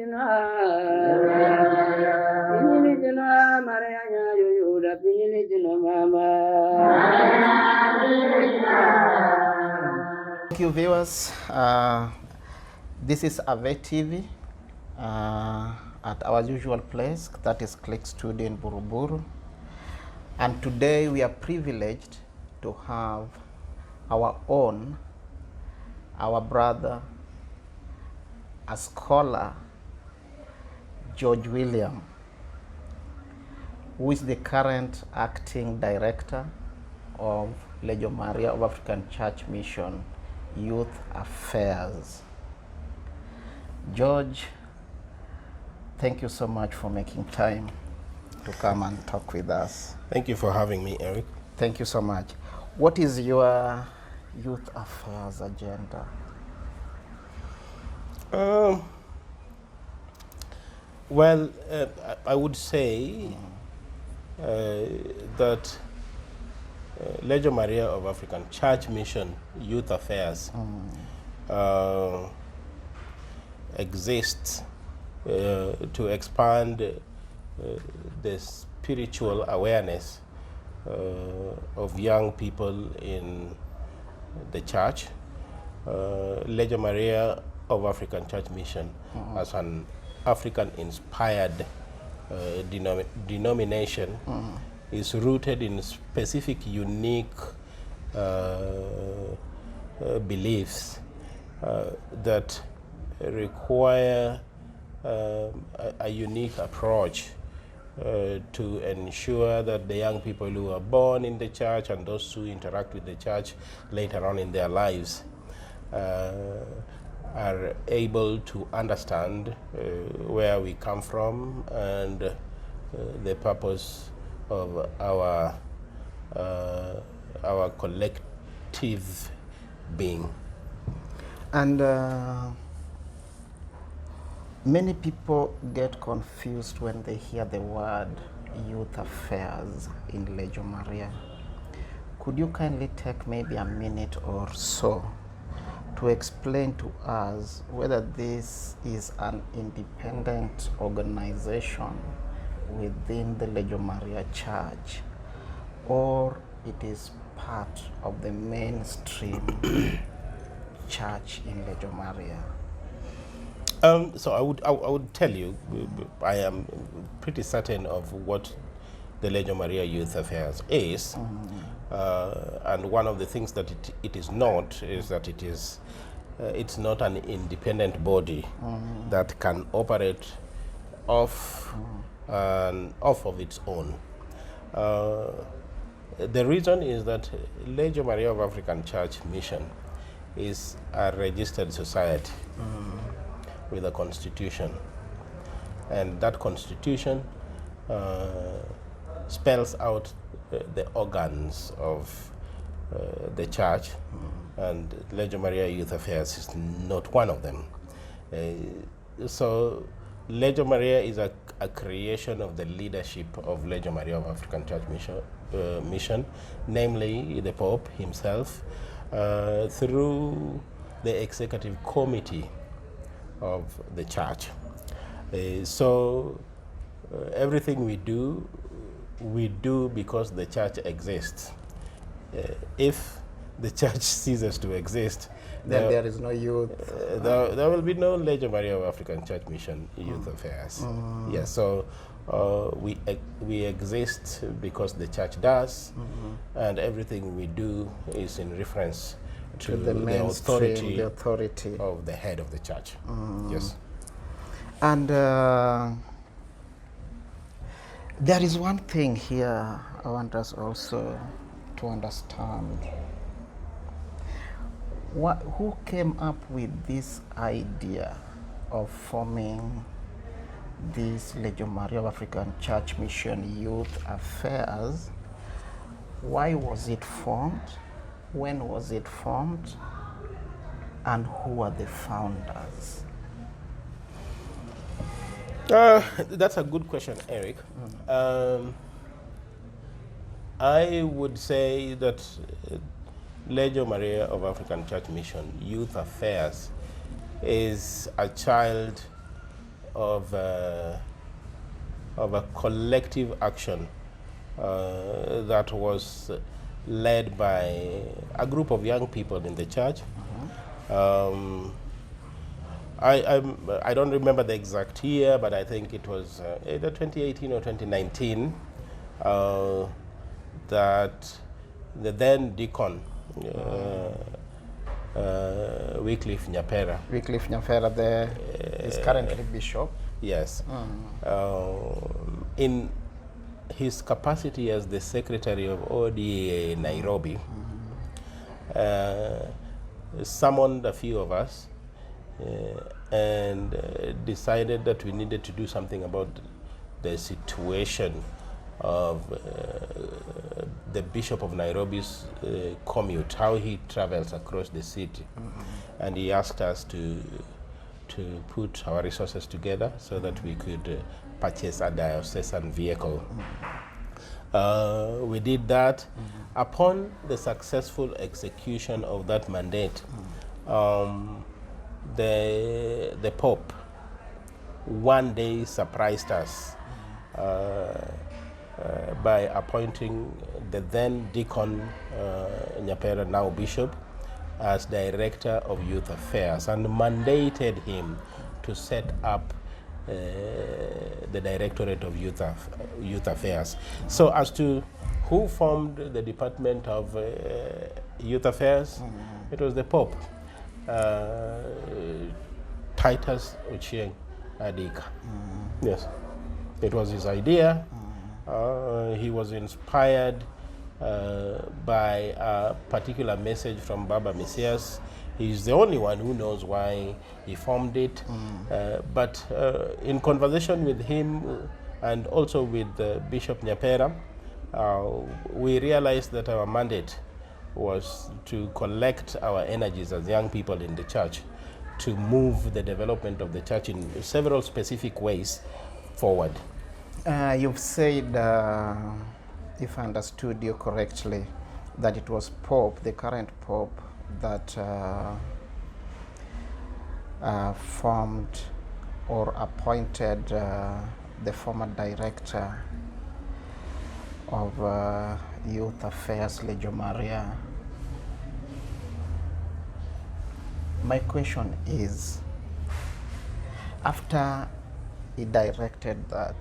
Thank you, viewers. This is Ave TV at our usual place, that is Click Studio in Buruburu. And today we are privileged to have our brother, a scholar, George William, who is the current acting director of Legio Maria of African Church Mission Youth Affairs. George, thank you so much for making time to come and talk with us. Thank you for having me, Eric. Thank you so much. What is your youth affairs agenda? Well, I would say that Legio Maria of African Church Mission Youth Affairs exists to expand the spiritual awareness of young people in the church. Legio Maria of African Church Mission as an African-inspired denomination is rooted in specific, unique beliefs that require a unique approach to ensure that the young people who are born in the church and those who interact with the church later on in their lives are able to understand where we come from and the purpose of our collective being. And many people get confused when they hear the word youth affairs in Legio Maria. Could you kindly take maybe a minute or so to explain to us whether this is an independent organization within the Legio Maria Church, or it is part of the mainstream church in Legio Maria? So I would tell you, I am pretty certain of what the Legio Maria Youth Affairs is, and one of the things that it is not is that it's not an independent body that can operate off of its own. The reason is that Legio Maria of African Church Mission is a registered society with a constitution, and that constitution spells out the organs of the church, and Legio Maria Youth Affairs is not one of them. So Legio Maria is a creation of the leadership of Legio Maria of African Church Mission, namely the Pope himself, through the executive committee of the church. Everything we do because the church exists. If the church ceases to exist, then there is no youth. There will be no Legio Maria of African Church Mission Youth Affairs. Yes, so we exist because the church does, and everything we do is in reference to the authority of the head of the church. Yes. And there is one thing here I want us also to understand. Who came up with this idea of forming this Legio Maria of African Church Mission Youth Affairs? Why was it formed? When was it formed? And who are the founders? That's a good question, Eric. I would say that Legio Maria of African Church Mission Youth Affairs is a child of a collective action that was led by a group of young people in the church. I don't remember the exact year, but I think it was either 2018 or 2019 that the then deacon, Wycliffe Nyapera. Wycliffe Nyapera is currently bishop. Yes. In his capacity as the secretary of ODA Nairobi, summoned a few of us and decided that we needed to do something about the situation of the Bishop of Nairobi's commute, how he travels across the city. And he asked us to put our resources together so that we could purchase a diocesan vehicle. We did that. Upon the successful execution of that mandate, the Pope one day surprised us by appointing the then deacon Nyapera, now bishop, as director of youth affairs, and mandated him to set up the Directorate of Youth Affairs. So as to who formed the Department of Youth Affairs, it was the Pope, Titus Ochieng Adika. Yes, it was his idea. He was inspired by a particular message from Baba Messias. He's the only one who knows why he formed it. But in conversation with him and also with Bishop Nyapera, we realized that our mandate was to collect our energies as young people in the church to move the development of the church in several specific ways forward. You've said, if I understood you correctly, that it was Pope, the current Pope, that formed or appointed the former director of Youth Affairs, Legio Maria. My question is, after he directed that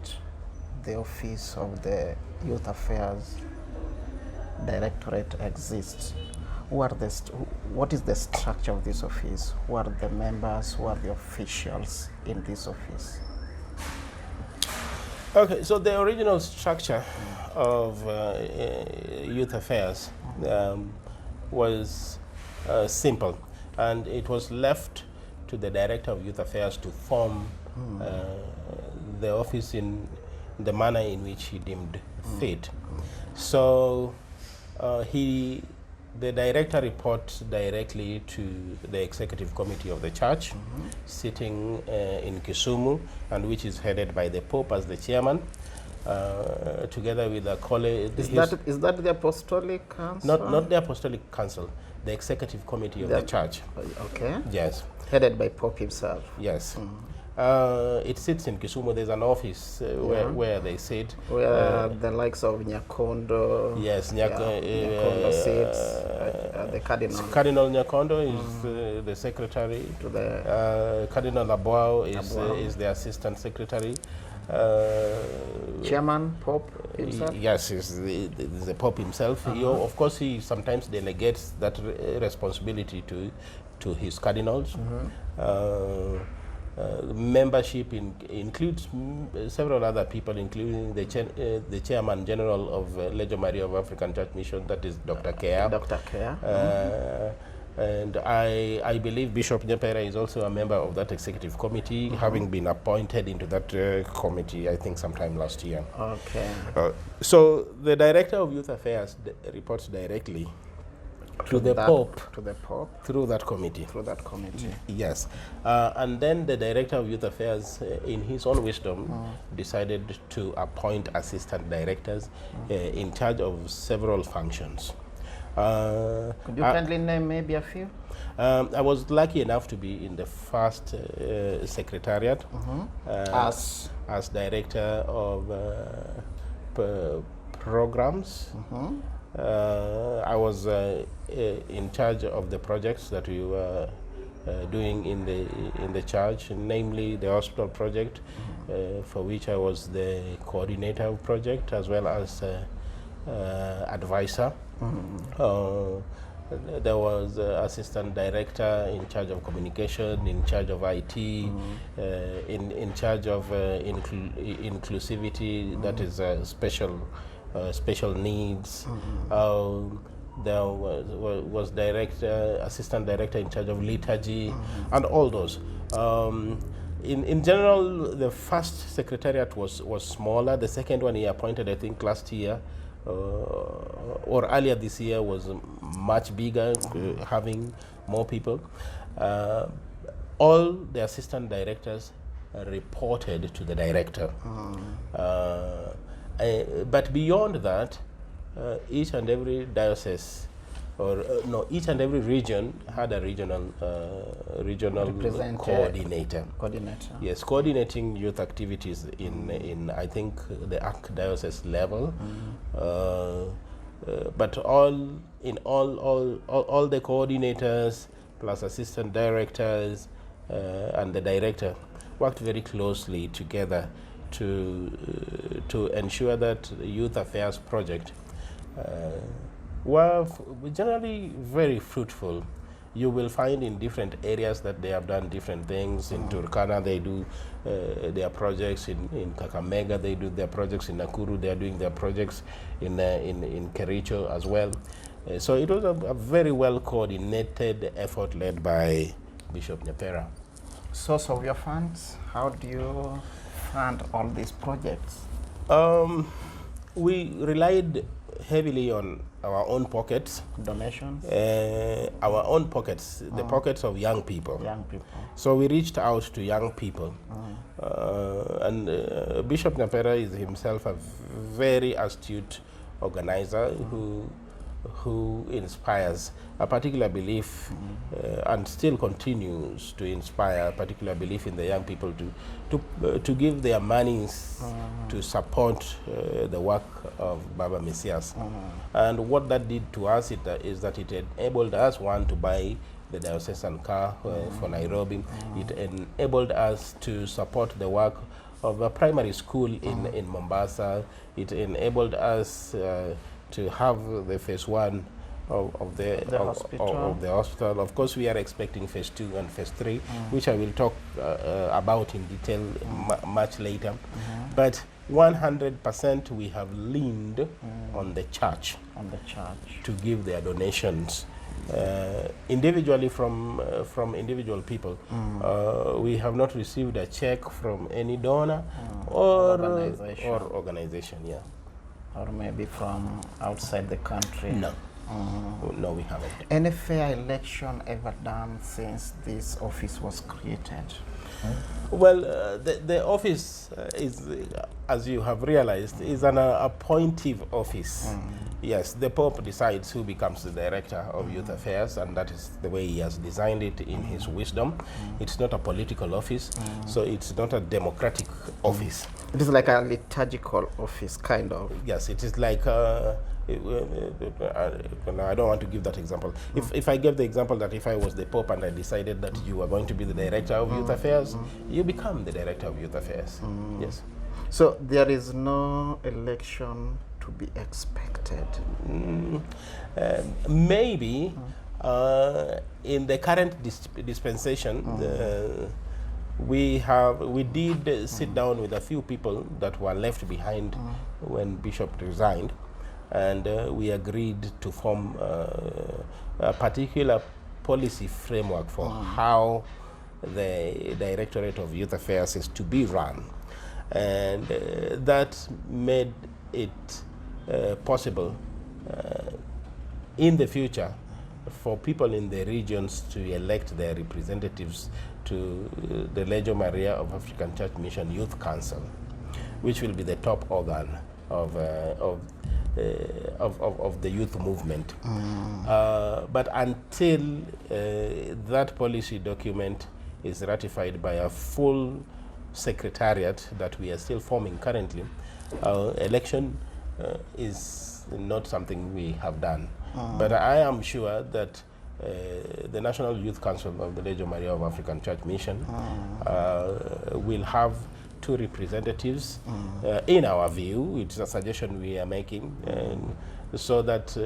the office of the Youth Affairs Directorate exists, what is the structure of this office? Who are the members? Who are the officials in this office? Okay, so the original structure of Youth Affairs was simple, and it was left to the Director of Youth Affairs to form the office in the manner in which he deemed fit. So the director reports directly to the executive committee of the church, sitting in Kisumu, and which is headed by the Pope as the chairman, together with a colleague. Is that the Apostolic Council? Not the Apostolic Council, the executive committee of the church. Okay. Yes. Headed by Pope himself. Yes. It sits in Kisumu. There's an office where they sit. Where the likes of Nyakondo. Yes, Nyakondo sits. The Cardinal. Cardinal Nyakondo is the secretary. To the Cardinal Abwao is the assistant secretary. Chairman, Pope himself? Yes, he's the Pope himself. Of course, he sometimes delegates that responsibility to his cardinals. Membership includes several other people, including the Chairman General of Legio Maria of African Church Mission, that is Dr. Kea. Dr. Kea. And I believe Bishop Nyapera is also a member of that executive committee, having been appointed into that committee, I think, sometime last year. Okay. So the Director of Youth Affairs reports directly to the Pope through that committee. Yes. And then the Director of Youth Affairs, in his own wisdom, decided to appoint assistant directors in charge of several functions. Could you kindly name maybe a few? I was lucky enough to be in the first secretariat as director of programs. I was in charge of the projects that we were doing in the church, namely the hospital project, for which I was the coordinator of project as well as advisor. There was assistant director in charge of communication, in charge of IT, in charge of inclusivity, that is special needs. There was assistant director in charge of liturgy, and all those. In general, the first secretariat was smaller. The second one he appointed, I think, last year or earlier this year, was much bigger, having more people. All the assistant directors reported to the director. But beyond that, each and every diocese, or each and every region had a regional coordinator. Yes, coordinating youth activities in I think the archdiocese level. But all the coordinators plus assistant directors and the director worked very closely together to ensure that the youth affairs project were generally very fruitful. You will find in different areas that they have done different things. In Turkana, they do their projects. In Kakamega, they do their projects. In Nakuru, they are doing their projects. In Kericho as well. So it was a very well coordinated effort led by Bishop Nyapera. Source of your funds, how do you fund all these projects? We relied heavily on our own pockets. Donations? Our own pockets, the pockets of young people. Young people. So we reached out to young people. And Bishop Nyapera is himself a very astute organizer who inspires a particular belief and still continues to inspire a particular belief in the young people to give their monies to support the work of Baba Messias. And what that did to us is that it enabled us, one, to buy the diocesan car for Nairobi. It enabled us to support the work of a primary school in Mombasa. It enabled us to have the phase 1 of the hospital. Of course, we are expecting phase 2 and phase 3, which I will talk about in detail much later. But 100% we have leaned on the church. To give their donations. Individually from individual people. We have not received a check from any donor or organization. Yeah. Or maybe from outside the country? No. No, we haven't. Any fair election ever done since this office was created? Well, the office is, as you have realized, is an appointive office. Yes, the Pope decides who becomes the director of youth affairs, and that is the way he has designed it in his wisdom. It's not a political office, so it's not a democratic office. It is like a liturgical office, kind of. Yes, it is like I don't want to give that example. If I gave the example that if I was the Pope and I decided that you are going to be the director of youth affairs, you become the director of youth affairs. Yes. So there is no election to be expected? Maybe in the current dispensation, we did sit down with a few people that were left behind when Bishop resigned, and we agreed to form a particular policy framework for how the Directorate of Youth Affairs is to be run. And that made it possible in the future for people in the regions to elect their representatives to the Legio Maria of African Church Mission Youth Council, which will be the top organ of of the youth movement. But until that policy document is ratified by a full secretariat that we are still forming currently, election is not something we have done. But I am sure that the National Youth Council of the Legio Maria of African Church Mission will have 2 representatives. In our view, it's a suggestion we are making, so that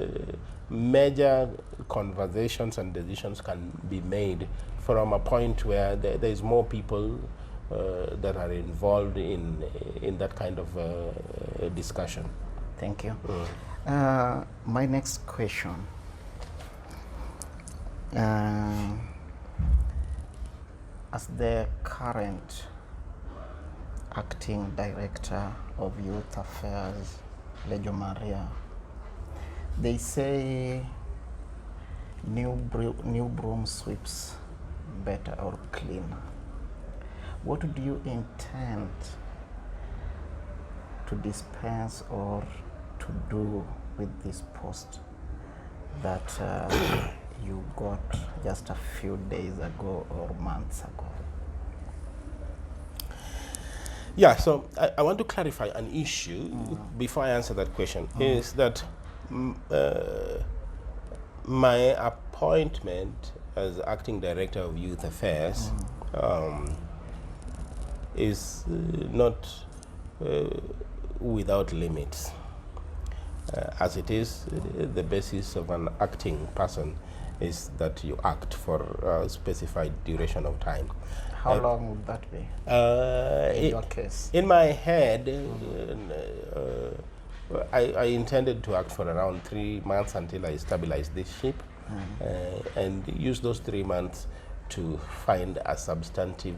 major conversations and decisions can be made from a point where there is more people that are involved in that kind of discussion. Thank you. My next question. As the current acting director of Youth Affairs, Legio Maria, they say new broom sweeps better or cleaner. What do you intend to dispense or to do with this post that you got just a few days ago or months ago? Yeah, so I want to clarify an issue before I answer that question, is that my appointment as acting director of youth affairs is not without limits. As it is, the basis of an acting person is that you act for a specified duration of time. How long would that be in your case? In my head, I intended to act for around 3 months until I stabilize this ship, and use those 3 months to find a substantive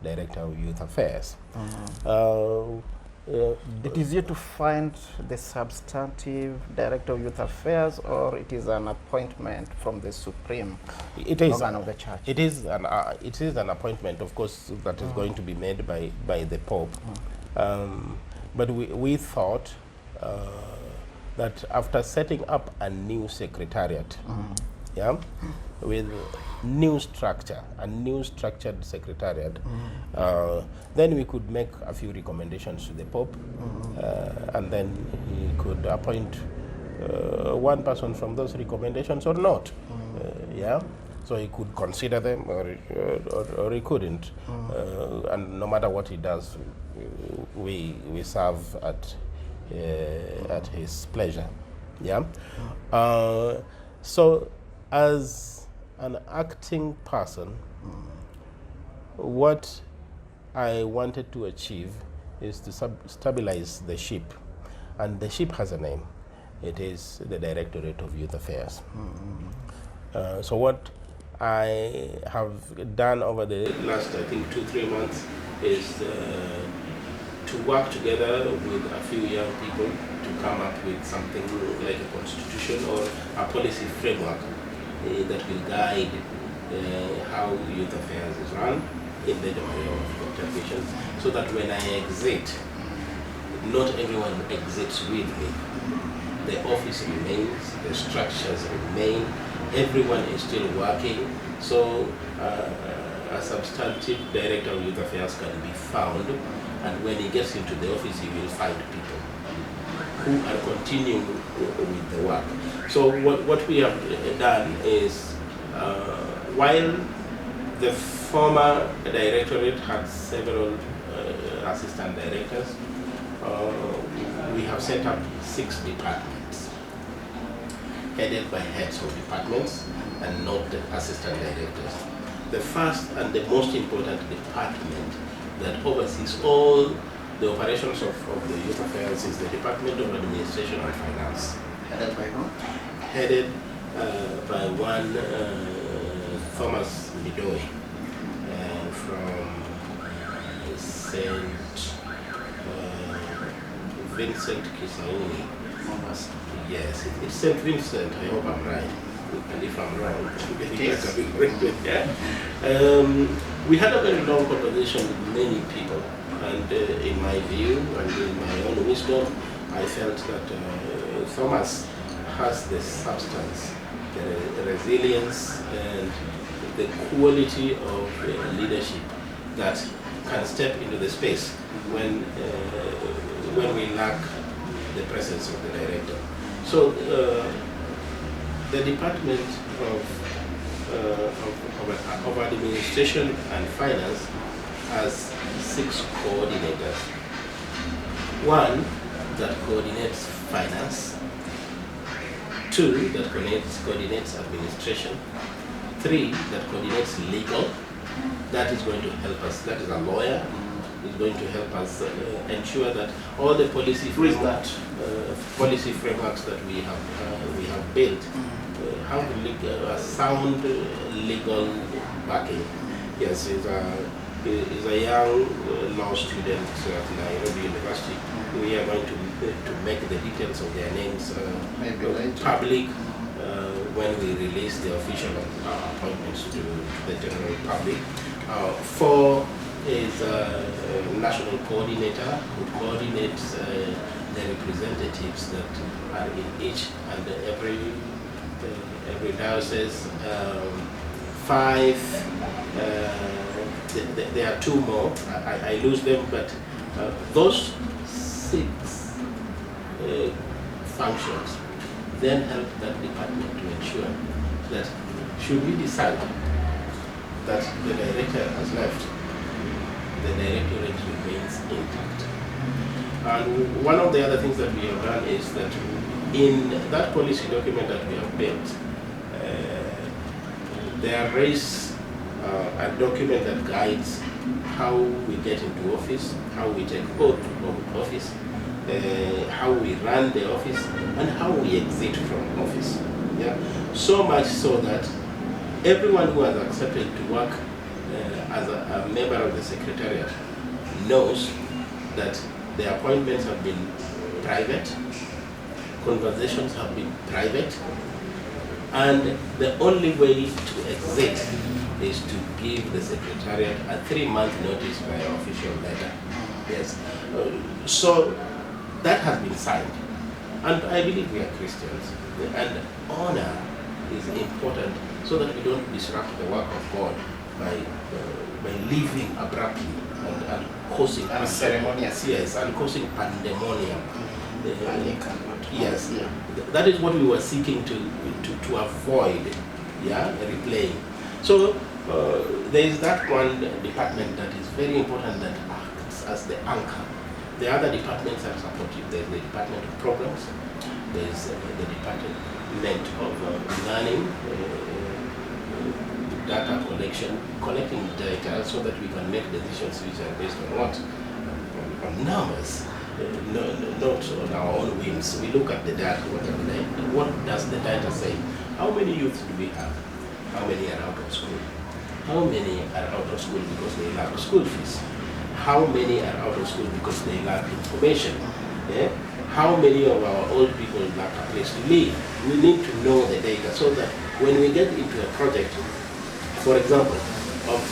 director of youth affairs. It is you to find the substantive director of youth affairs, or it is an appointment from the supreme organ of the church? It is an appointment, of course, that is going to be made by the Pope. But we thought that after setting up a new secretariat, with new structure, a new structured secretariat, then we could make a few recommendations to the Pope, and then he could appoint one person from those recommendations or not. So he could consider them, or he couldn't. And no matter what he does, we serve at his pleasure. So as an acting person, what I wanted to achieve is to stabilize the ship, and the ship has a name. It is the Directorate of Youth Affairs. So what I have done over the last, I think, 2-3 months is to work together with a few young people to come up with something like a constitution or a policy framework that will guide how youth affairs is run in the domain of education, so that when I exit, not everyone exits with me. The office remains, the structures remain, everyone is still working, so a substantive director of youth affairs can be found, and when he gets into the office, he will find people who are continuing with the work. So what we have done is, while the former directorate had several assistant directors, we have set up 6 departments, headed by heads of departments and not the assistant directors. The first and the most important department that oversees all the operations of the youth affairs is the Department of Administration and Finance. Headed by who? Headed by one Thomas Midoy from St. Vincent Kisauni. Yes, it's St. Vincent, I hope I'm right. And if I'm wrong, we had a very long conversation with many people, and in my view and in my own wisdom, I felt that Thomas has the substance, the resilience, and the quality of leadership that can step into the space when we lack the presence of the director. So the Department of Administration and Finance has 6 coordinators. 1 that coordinates finance, 2 that coordinates administration, 3 that coordinates legal. That is going to help us. That is a lawyer. Is going to help us ensure that all the policy frameworks that we have built have a sound legal backing. Yes, is a young law student at Nairobi University. We are going to make the details of their names public when we release the official appointments to the general public. 4 is a national coordinator who coordinates the representatives that are in each and every diocese. 5, there are 2 more. I lose them, but those 6 functions then help that department to ensure that should we decide that the director has left, the directorate remains intact. And one of the other things that we have done is that in that policy document that we have built, there is a document that guides how we get into office, how we take oath of office, how we run the office, and how we exit from office. Yeah? So much so that everyone who has accepted to work as a member of the Secretariat knows that the appointments have been private, conversations have been private, and the only way to exit is to give the Secretariat a 3-month notice by official letter. Yes. So that has been signed. And I believe we are Christians. And honor is important so that we don't disrupt the work of God by leaving abruptly and causing ceremonious. Yes, and causing pandemonium. Yes, yeah. That is what we were seeking to avoid, yeah, replaying. So there is that one department that is very important that acts as the anchor. The other departments are supportive. There is the Department of Programs, there is the Department of Learning, data collection, collecting data so that we can make decisions which are based on what? On numbers. Not on our own whims. We look at the data, what does the data say? How many youths do we have? How many are out of school? How many are out of school because they lack school fees? How many are out of school because they lack information? Yeah? How many of our old people lack a place to live? We need to know the data so that when we get into a project, for example, of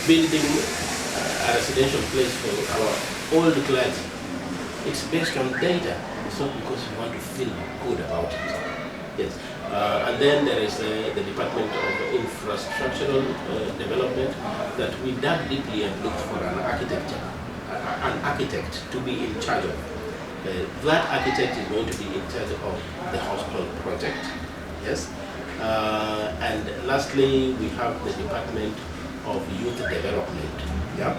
building a residential place for our old clergy, it's based on data. It's not because we want to feel good about it. Yes. And then there is the Department of Infrastructural Development that we dug deeply and looked for an architect to be in charge of. That architect is going to be in charge of the hospital project. Yes. And lastly, we have the Department of Youth Development. Yeah.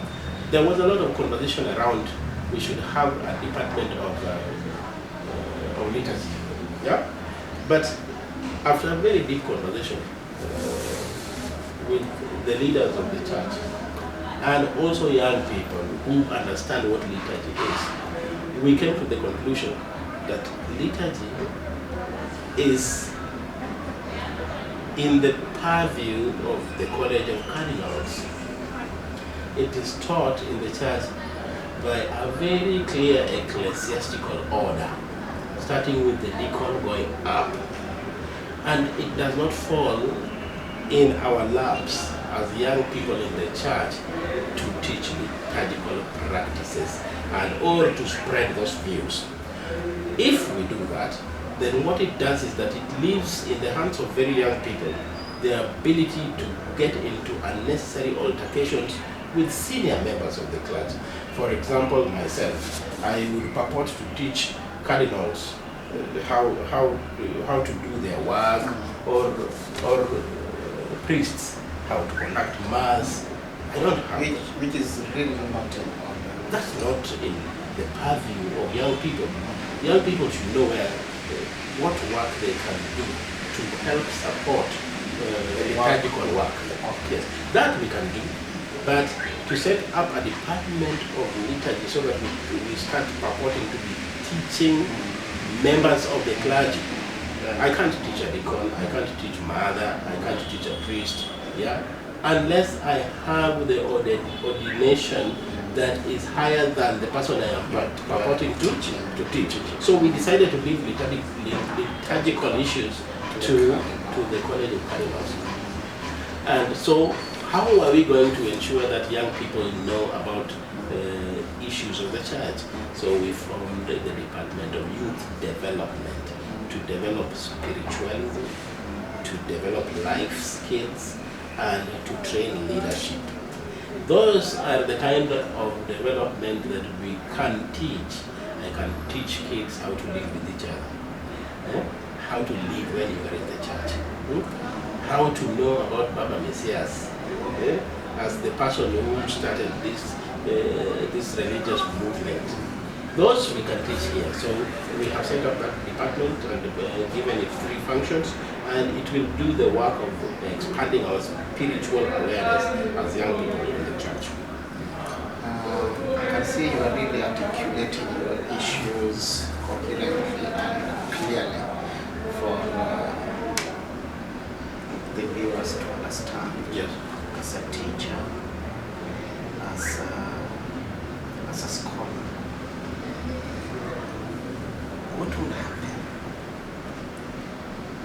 There was a lot of conversation around we should have a department of liturgy. Yeah. But after a very deep conversation with the leaders of the church and also young people who understand what liturgy is, we came to the conclusion that liturgy is in the purview of the College of Cardinals. It is taught in the church by a very clear ecclesiastical order, starting with the deacon going up. And it does not fall in our laps as young people in the church to teach liturgical practices and or to spread those views. If we do that, then what it does is that it leaves in the hands of very young people the ability to get into unnecessary altercations with senior members of the clergy. For example, myself, I would purport to teach cardinals how to do their work, or priests how to conduct mass. I don't have which is really not in order. That's not in the purview of young people. Young people should know what work they can do to help support liturgical work. Yes, that we can do. But to set up a department of liturgy so that we start purporting to be teaching members of the clergy. I can't teach a deacon, I can't teach mother, I can't teach a priest, yeah, unless I have the ordination that is higher than the person I am purporting to teach. So we decided to leave liturgical issues to the College of Cardinals. And so how are we going to ensure that young people know about issues of the church? So we formed the Department of Youth Development to develop spiritualism, to develop life skills, and to train leadership. Those are the kind of development that we can teach. I can teach kids how to live with each other, how to live when you are in the church, how to know about Baba Messias, as the person who started this religious movement. Those we can teach here. So we have set up that department and given it 3 functions, and it will do the work of expanding our spiritual awareness as young people in the church. I can see you are really articulating your issues coherently and clearly for the viewers to understand. Yes. As a teacher, as a scholar, what will happen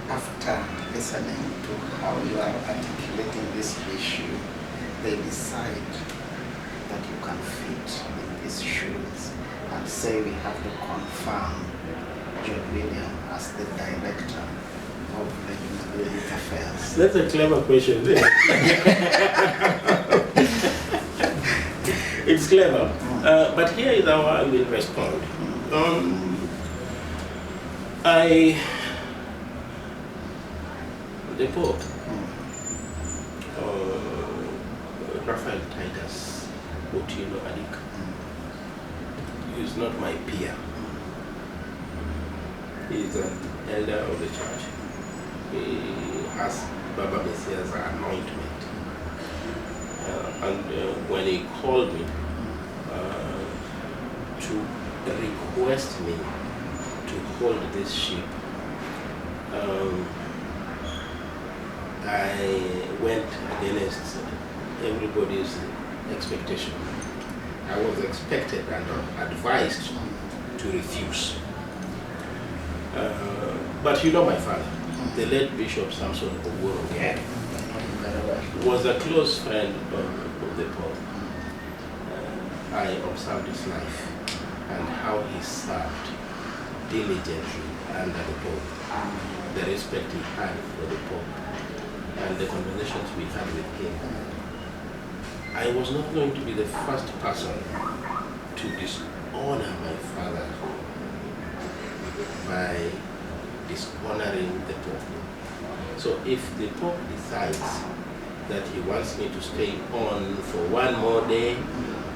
after listening to how you are articulating this issue? They decide that you can fit in these shoes and say we have to confirm John William as the director of the youth affairs. That's a clever question. It's clever, but here is how I will respond. The Pope, Raphael Titus Otieno Adik, he is not my peer. He is an elder of the church. He has Baba Messiah's anointment. And when he called me to request me to hold this ship, I went against everybody's expectation. I was expected and advised to refuse. But you know my father, the late Bishop Samson Ogworo, was a close friend of the Pope. I observed his life and how he served diligently under the Pope, the respect he had for the Pope, and the conversations we had with him. I was not going to be the first person to dishonor my father by dishonoring the Pope. So if the Pope decides that he wants me to stay on for one more day,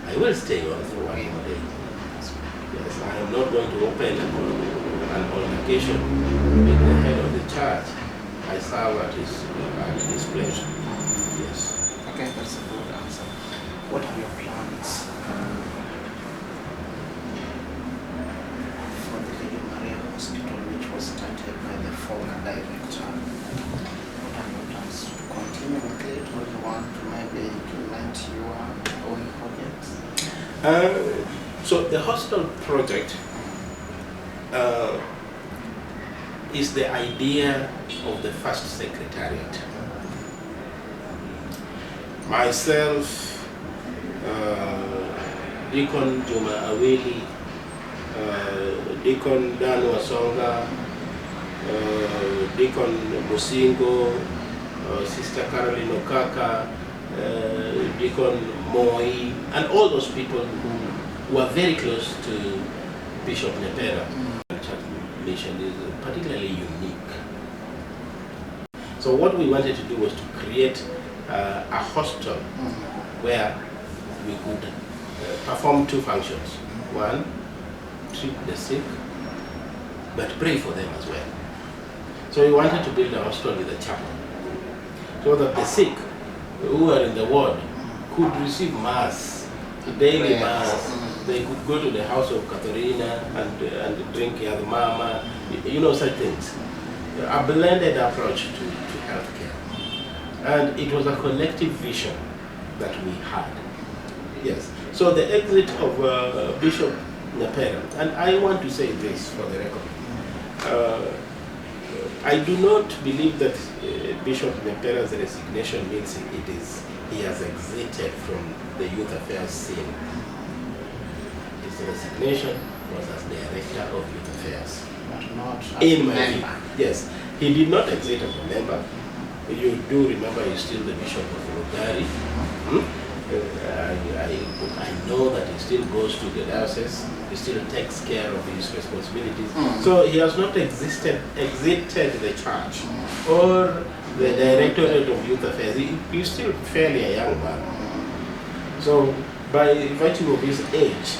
I will stay on for one more day. Yes, I am not going to open an altercation with the head of the church. I serve at his pleasure. Yes. Okay, that's a good answer. What are your plans for the Lady Maria Hospital, which was started by the former director? What are your plans to continue with it, or you want to maybe implement your own projects? So the hospital project is the idea of the first secretariat. Myself, Deacon Juma Aweli, Deacon Dan Wasonga, Deacon Musingo, Sister Caroline Okaka, Deacon Moi, and all those people who were very close to Bishop Nepera. Church mission is particularly unique. So what we wanted to do was to create a hostel where we could perform two functions. One, treat the sick, but pray for them as well. So we wanted to build a hostel with a chapel, so that the sick who are in the ward could receive mass, daily mass. They could go to the house of Katharina and drink Yadmama, such things. A blended approach to healthcare. And it was a collective vision that we had. Yes. So the exit of Bishop Nepera, and I want to say this for the record. I do not believe that Bishop Nepera's resignation means he has exited from the youth affairs scene. His resignation was as director of youth affairs. But not as a member. Yes, he did not exit as a member. You do remember he's still the Bishop of Rogari. I know that he still goes to the diocese. He still takes care of his responsibilities. So he has not exited the church or the Directorate of Youth Affairs. He's still fairly a young man. So by virtue of his age,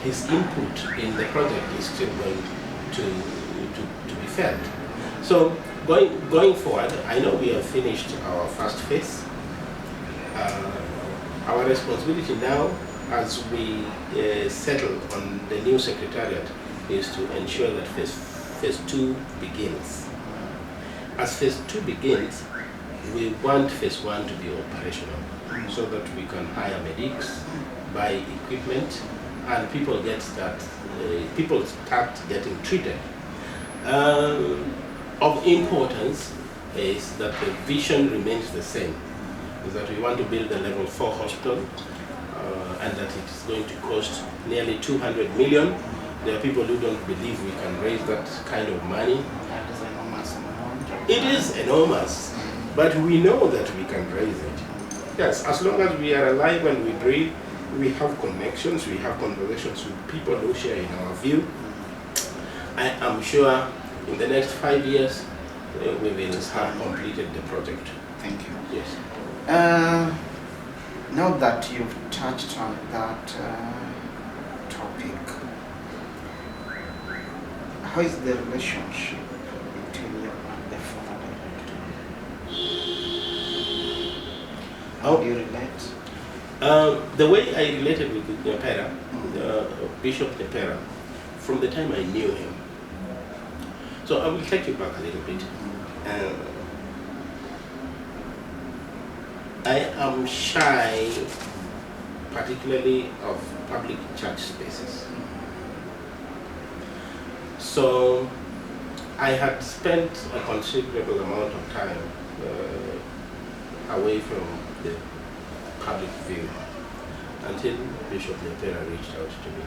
his input in the project is still going to be felt. So going forward, I know we have finished our first phase. Our responsibility now, as we settle on the new secretariat, is to ensure that phase 2 begins. As phase 2 begins, we want phase 1 to be operational, so that we can hire medics, buy equipment, and people start getting treated. Of importance is that the vision remains the same, is that we want to build a level 4 hospital, and that it is going to cost nearly 200 million. There are people who don't believe we can raise that kind of money. That is an enormous amount. It is enormous, but we know that we can raise it. Yes, as long as we are alive and we breathe, we have connections, we have conversations with people who share in our view. I am sure in the next 5 years, we will have completed the project. Thank you. Yes. Now that you've touched on that topic, how is the relationship between you and the former director? How do you relate? The way I related with Nepera, Bishop Nepera, from the time I knew him. So I will take you back a little bit. I am shy, particularly of public church spaces. So I had spent a considerable amount of time away from the public view until Bishop Nepera reached out to me.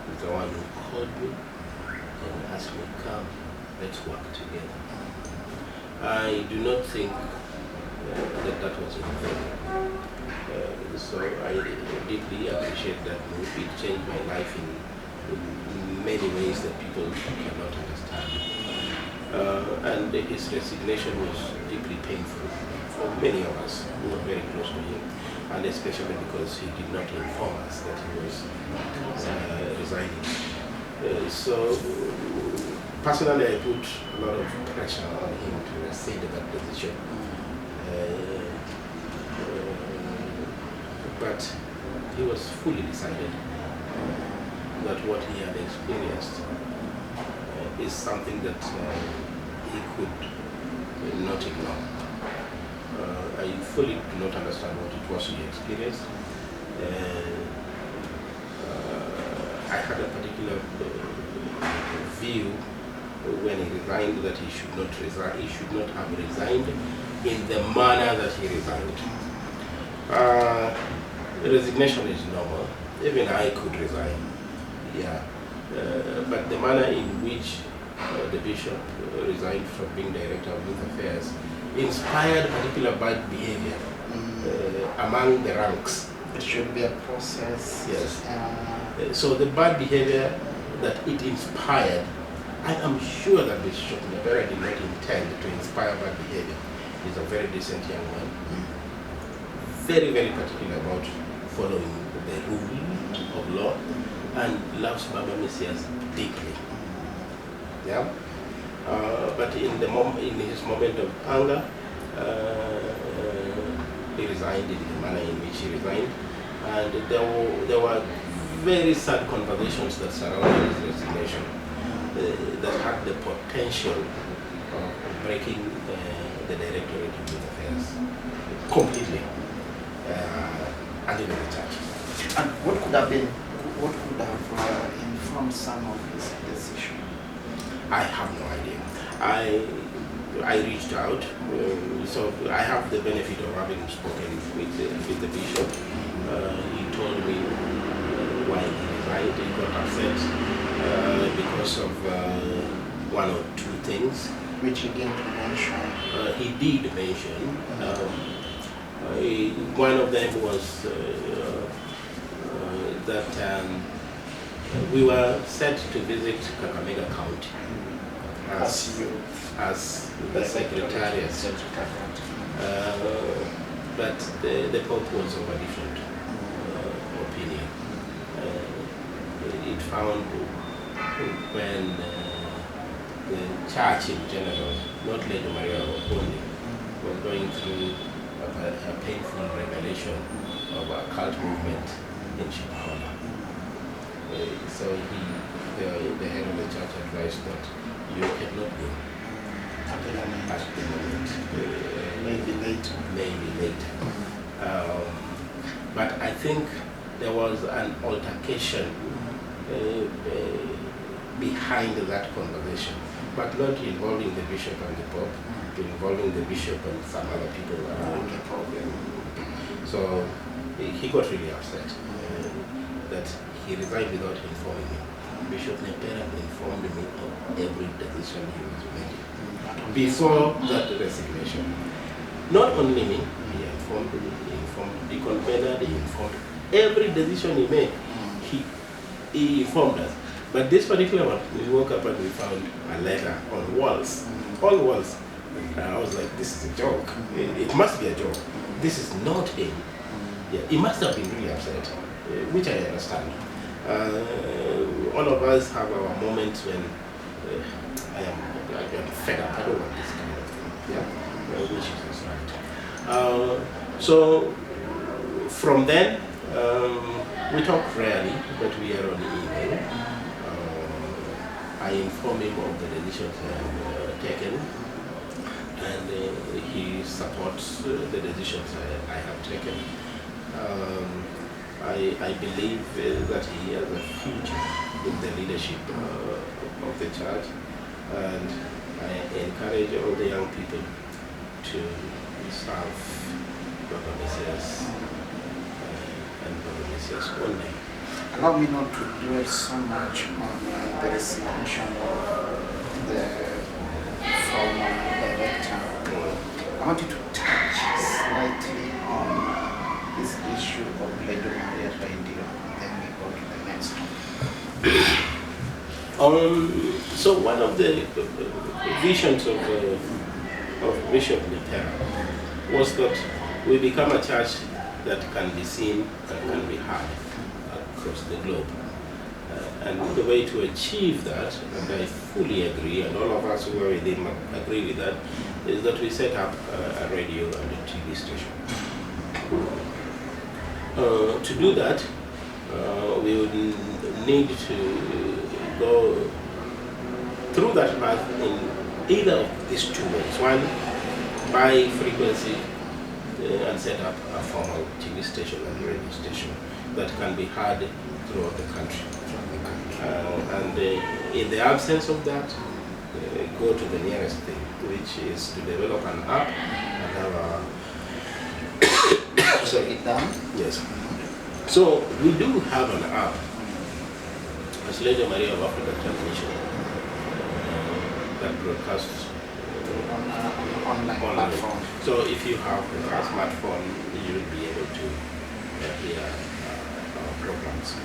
He's the one who called me and asked me, come, let's work together. I do not think that was in vain. So I deeply appreciate that move. It changed my life in many ways that people cannot understand. And his resignation was deeply painful for many of us who were very close to him, and especially because he did not inform us that he was resigning. So personally, I put a lot of pressure on him to rescind that decision. But he was fully decided that what he had experienced is something that he could not ignore. I fully do not understand what it was he experienced. I had a particular view when he resigned that he should not resign. He should not have resigned in the manner that he resigned. Resignation is normal. Even I could resign. Yeah. but the manner in which the bishop resigned from being director of youth affairs inspired particular bad behavior among the ranks. It should be a process. Yes. So the bad behavior that it inspired, I am sure that Bishop Nyabera did not intend to inspire bad behavior. He's a very decent young man, very, very particular about following the rule of law, and loves Baba Messias deeply. Yeah. But in his moment of anger, he resigned in the manner in which he resigned, and there were very sad conversations that surrounded his resignation that had the potential of breaking the Directorate of Youth Affairs completely, and even the church. And what could have informed some of his decision? I have no idea. I reached out, so I have the benefit of having spoken with the bishop. He told me why he resigned. He got upset because of one or two things. Which he didn't mention. He did mention. One of them was that we were set to visit Kakamega County as the secretariat. But the Pope was of a different opinion. It found when the church in general, not Lady Maria only, was going through a painful revelation of a cult movement in Shakahola. So the head of the church advised that you cannot go at the moment. Maybe later. Maybe later. But I think there was an altercation behind that conversation, but not involving the bishop and the pope, involving the bishop and some other people around the problem. So he got really upset that he resigned without informing me. Bishop Nyabera informed me of every decision he was making before that resignation. Not only me, he informed the convener, he informed every decision he made. He informed us. But this particular one, we woke up and we found a letter on walls, all walls. I was like, this is a joke. It must be a joke. This is not him. Yeah, he must have been really upset, which I understand. All of us have our moments when I am fed up. I don't want this kind of thing. Yeah, which is right. So from then, we talk rarely, but we are on email. I inform him of the decisions I have taken, and he supports the decisions I have taken. I believe that he has a future in the leadership of the church, and I encourage all the young people to serve Baba Messias and Baba Messias only. Allow me not to dwell so much on the resignation of the former director. I want you to touch slightly on this issue of Radio Maria Radio, and then we go to the next one. So one of the visions of Bishop Nyabera was that we become a church that can be seen and can be heard across the globe. And the way to achieve that, and I fully agree, and all of us who are with him agree with that, is that we set up a radio and a TV station. To do that, we would need to go through that path in either of these two ways. One, buy frequency and set up a formal TV station and radio station that can be heard throughout the country. And in the absence of that, go to the nearest thing, which is to develop an app and have a... So it done? Yes. So we do have an app, It's Legio Maria of African Transmission that broadcasts on online platform. So if you have a smartphone, you will be able to hear our programs.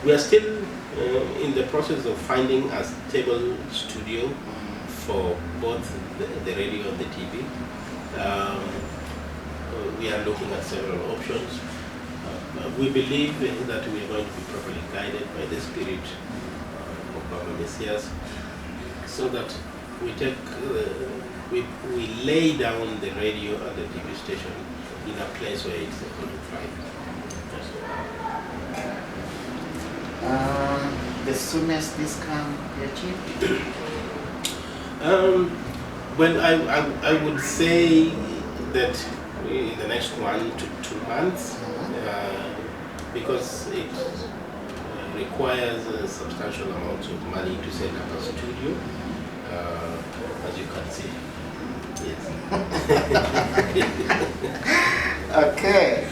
We are still in the process of finding a stable studio for both the radio and the TV. We are looking at several options. We believe that we are going to be properly guided by the spirit of Baba Messias, so that we take we lay down the radio and the TV station in a place where it's going to thrive. The soonest this can be achieved? Well, I would say that in the next 1 to 2 months, because it requires a substantial amount of money to set up a studio, as you can see. Yes. Okay.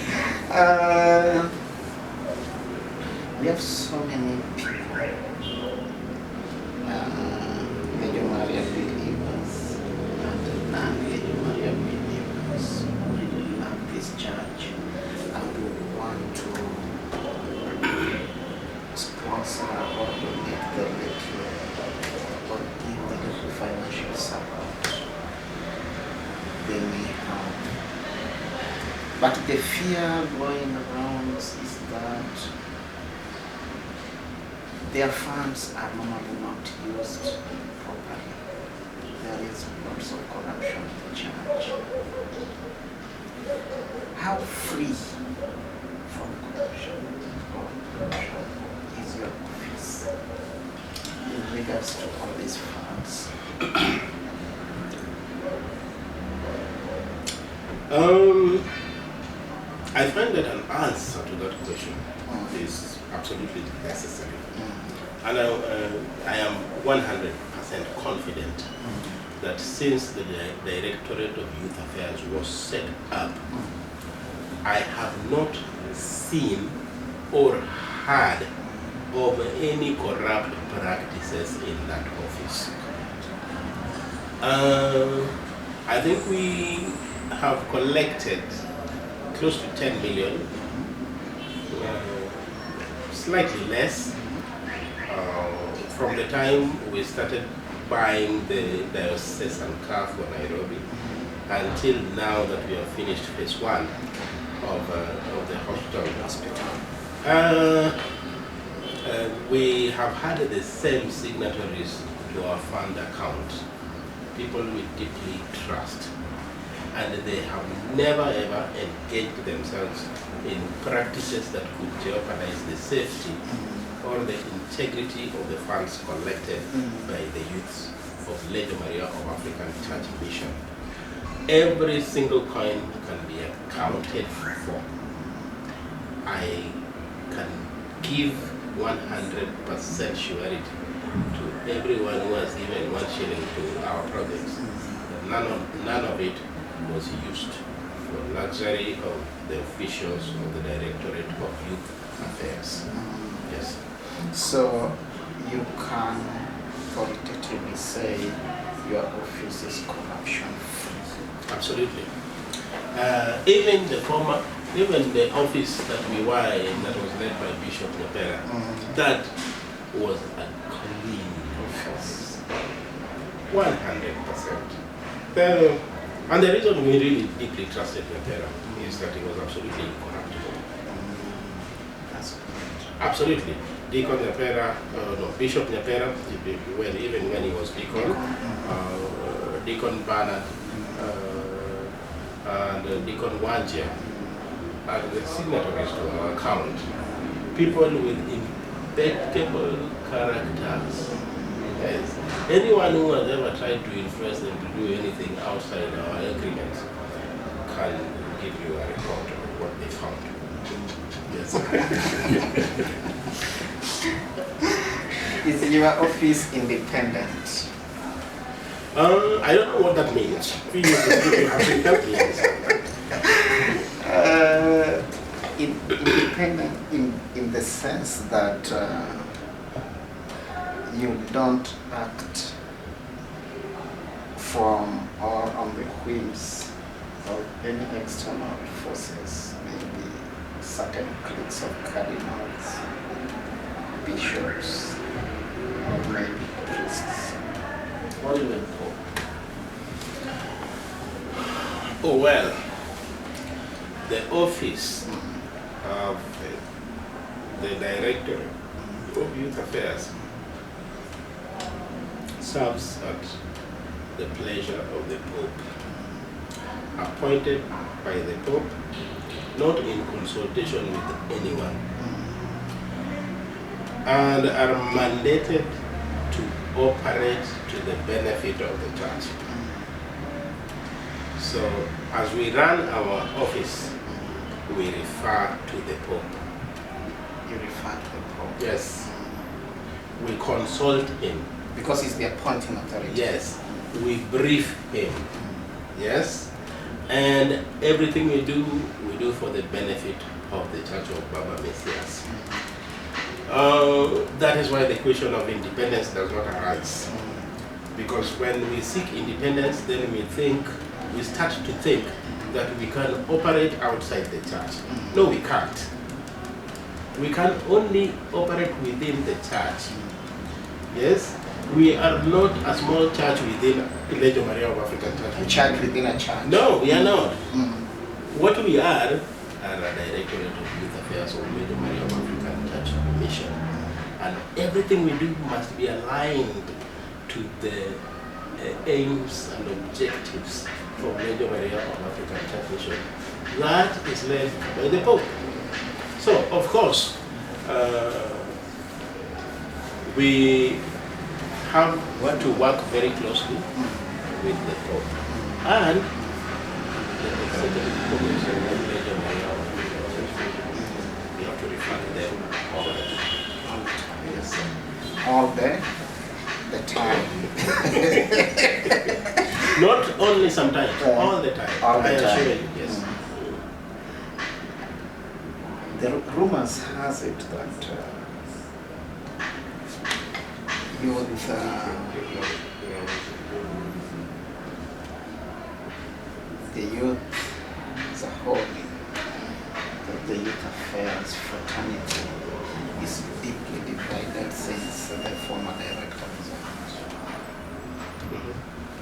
We have so many people, Legio Maria believers and non-Legio Maria believers who really love this church and who want to sponsor or donate the little or give the little financial support they may have. But the fear going around is that their funds are normally not used properly. There is lots of corruption in the church. How free from corruption is your office in regards to all these funds? I find that an answer to that question is absolutely necessary. And I am 100% confident that since the Directorate of Youth Affairs was set up, I have not seen or heard of any corrupt practices in that office. I think we have collected close to 10 million, slightly less, from the time we started buying the diocesan car for Nairobi until now that we have finished phase 1 of the hospital. We have had the same signatories to our fund account, people we deeply trust, and they have never ever engaged themselves in practices that could jeopardize the safety or the integrity of the funds collected by the youths of Legio Maria of African Church Mission. Every single coin can be accounted for. I can give 100% surety to everyone who has given 1 shilling to our projects. None of it was used for luxury of the officials of the Directorate of Youth Affairs. Yes. So you can authoritatively say your office is corruption free? Absolutely. Even the office that we were in, that was led by Bishop Nyapera, that was a clean office, 100%. And the reason we really deeply trusted Nyapera is that he was absolutely incorruptible. That's good. Absolutely. Deacon Nyapera, Bishop Nyapera, even when he was deacon, Deacon Bernard, and Deacon Wanjia, and the signatories to our account, people with impeccable characters. Yes. Anyone who has ever tried to influence them to do anything outside our agreements can give you a report of what they found. Yes. Is your office independent? I don't know what that means. You have to help me. independent in the sense that you don't act from or on the whims of any external forces, maybe certain cliques of cardinals, bishops, or maybe priests, or even Pope. Oh, well, the office of the Director of Youth Affairs serves at the pleasure of the Pope, appointed by the Pope, not in consultation with anyone, and are mandated to operate to the benefit of the Church. So, as we run our office, we refer to the Pope. You refer to the Pope? Yes. We consult him. Because he's the appointing authority? Yes. We brief him. Yes. And everything we do for the benefit of the Church of Baba Messias. That is why the question of independence does not arise. Because when we seek independence, then we start to think that we can operate outside the church. No, we can't. We can only operate within the church. Yes? We are not a small church within Legio Maria of African Church. A church within a church? No, we are not. What we are a Directorate of Youth Affairs of Legio Maria of African Church Mission. And everything we do must be aligned to the aims and objectives from Legio Maria of African Church Mission. That is led by the Pope. So, of course, we have to work very closely with the Pope and the Executive Commission of Legio Maria of African Church Mission. We have to refer to them all the time. Yes. All the time. Not only sometimes, all the time. All the I time. assure you, yes. The rumors has it that youth, the youth as a whole, that the youth affairs fraternity is deeply divided since the former directors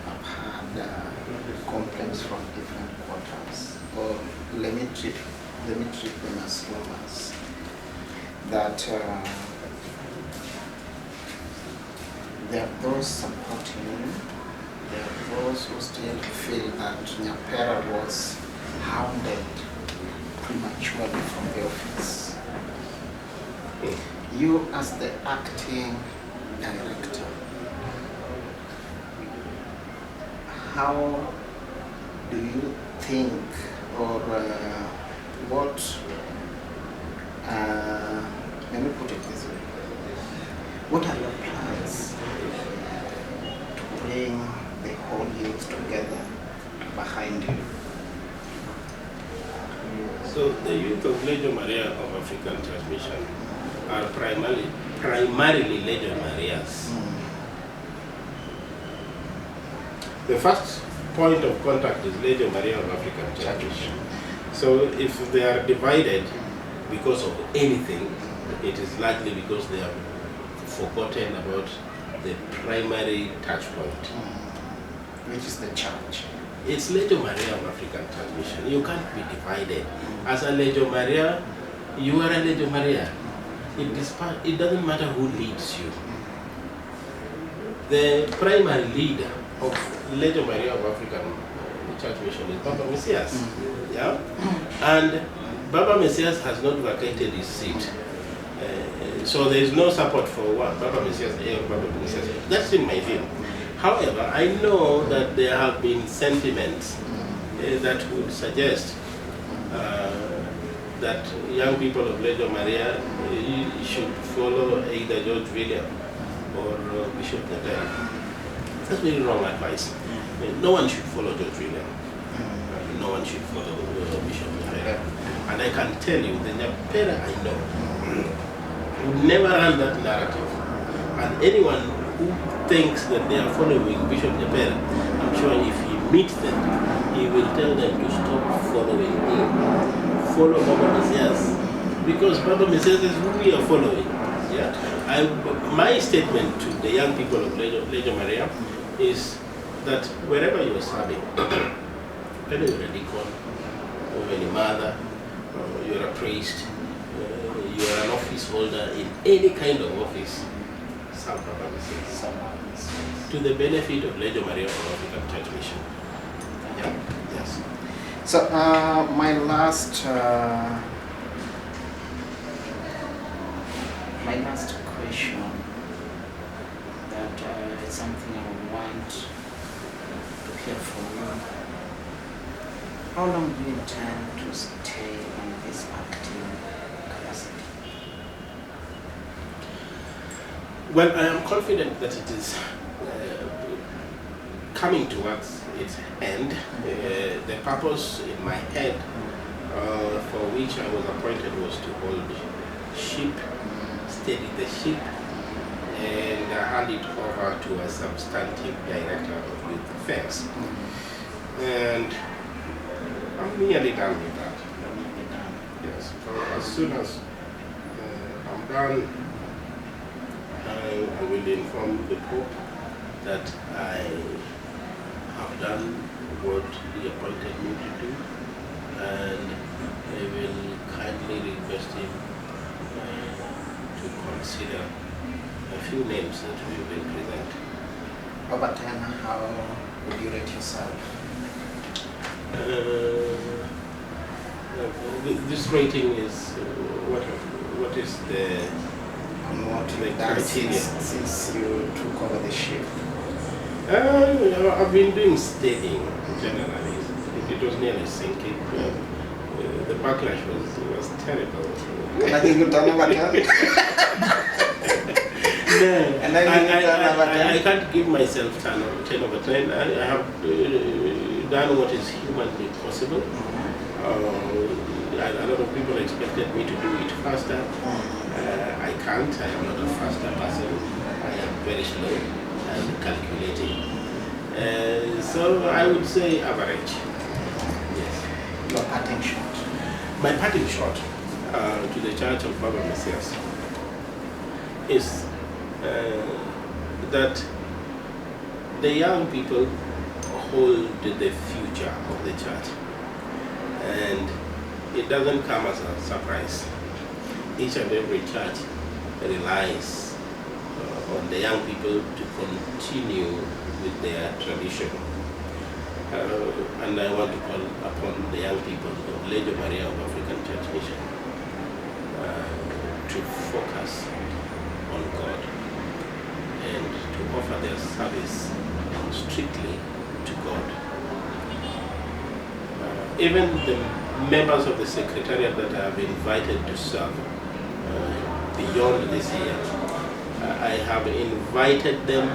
have had complaints from different quarters. Or let me treat them as rumors that there are those supporting you, there are those who still feel that Nyapera was hounded prematurely from the office. You as the acting director, how do you think, or what, let me put it this way, what are your plans to bring the whole youth together behind you? So the youth of Legio Maria of African Church Mission are primarily Legio Marias. The first point of contact is Legio Maria of African Church Mission. So if they are divided because of anything, it is likely because they have forgotten about the primary touch point. Which is the church? It's Legio Maria of African Church Mission. You can't be divided. As a Legio Maria, you are a Legio Maria. It doesn't matter who leads you. The primary leader of Legio Maria of African Church Mission is Baba Messias. Yeah? And Baba Messias has not vacated his seat. So there is no support for what Baba Messias A or Baba Messias B. That's in my view. However, I know that there have been sentiments that would suggest that young people of Legio Maria should follow either George William or Bishop Natal. That's very wrong advice. No one should follow George William. no one should follow Bishop Nyapera. And I can tell you, the Nyapera I know would never run that narrative. And anyone who thinks that they are following Bishop Nyapera, I'm sure if he meets them, he will tell them to stop following him. Follow Baba Messias. Because Baba Messias is who we are following. Yeah? My statement to the young people of Legion Maria is that wherever you are serving, whether you're a deacon, or a mother, or you're a priest, you're an office holder in any kind of office, serve Baba Messias. To the benefit of Legion Maria or African Church Mission. Yeah. Yes. So my last question that is something I want to hear from you. How long do you intend to stay in this active capacity? Well, I am confident that it is coming towards its end. The purpose in my head for which I was appointed was to hold sheep, steady the sheep, and hand it over to a substantive director of youth affairs. And I'm nearly done with that. Yes. So as soon as I'm done, I will inform the Pope that I have done what he appointed me to do, and I will kindly request him to consider a few names that we will present. Over 10, how would you rate yourself? This rating is what is the criteria? Since you took over the ship? I've been doing steadying generally. It was nearly sinking. The backlash was terrible. And I think you've done over 10? No, and I can't give myself 10 over 10. I have done what is humanly possible. A lot of people expected me to do it faster. I can't. I am not a faster person. I am very slow and calculating. So I would say average. Yes. Your parting shot. My parting shot to the Church of Baba Messias is that the young people hold the future of the church, and it doesn't come as a surprise. Each and every church relies on the young people to continue with their tradition. And I want to call upon the young people of Legion Maria of African Church Mission to focus on God and to offer their service strictly to God. Even the members of the Secretariat that I have invited to serve beyond this year, I have invited them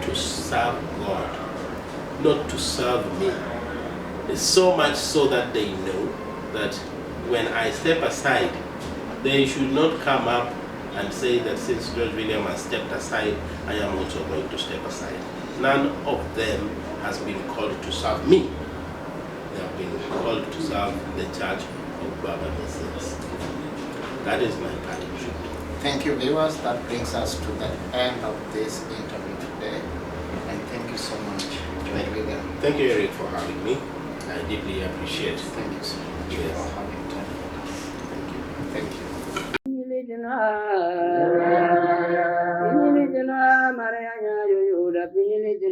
to serve God, not to serve me. So much so that they know that when I step aside, they should not come up and say that since George William has stepped aside, I am also going to step aside. None of them has been called to serve me. They have been called to serve the Church of Baba Messias. That is my parting shot. Thank you, viewers. That brings us to the end of this interview today. And thank you so much, George William. Thank you, Eric, for having me. I deeply appreciate it. Thank you so much for having time with us. Thank you. Thank you.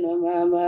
Mama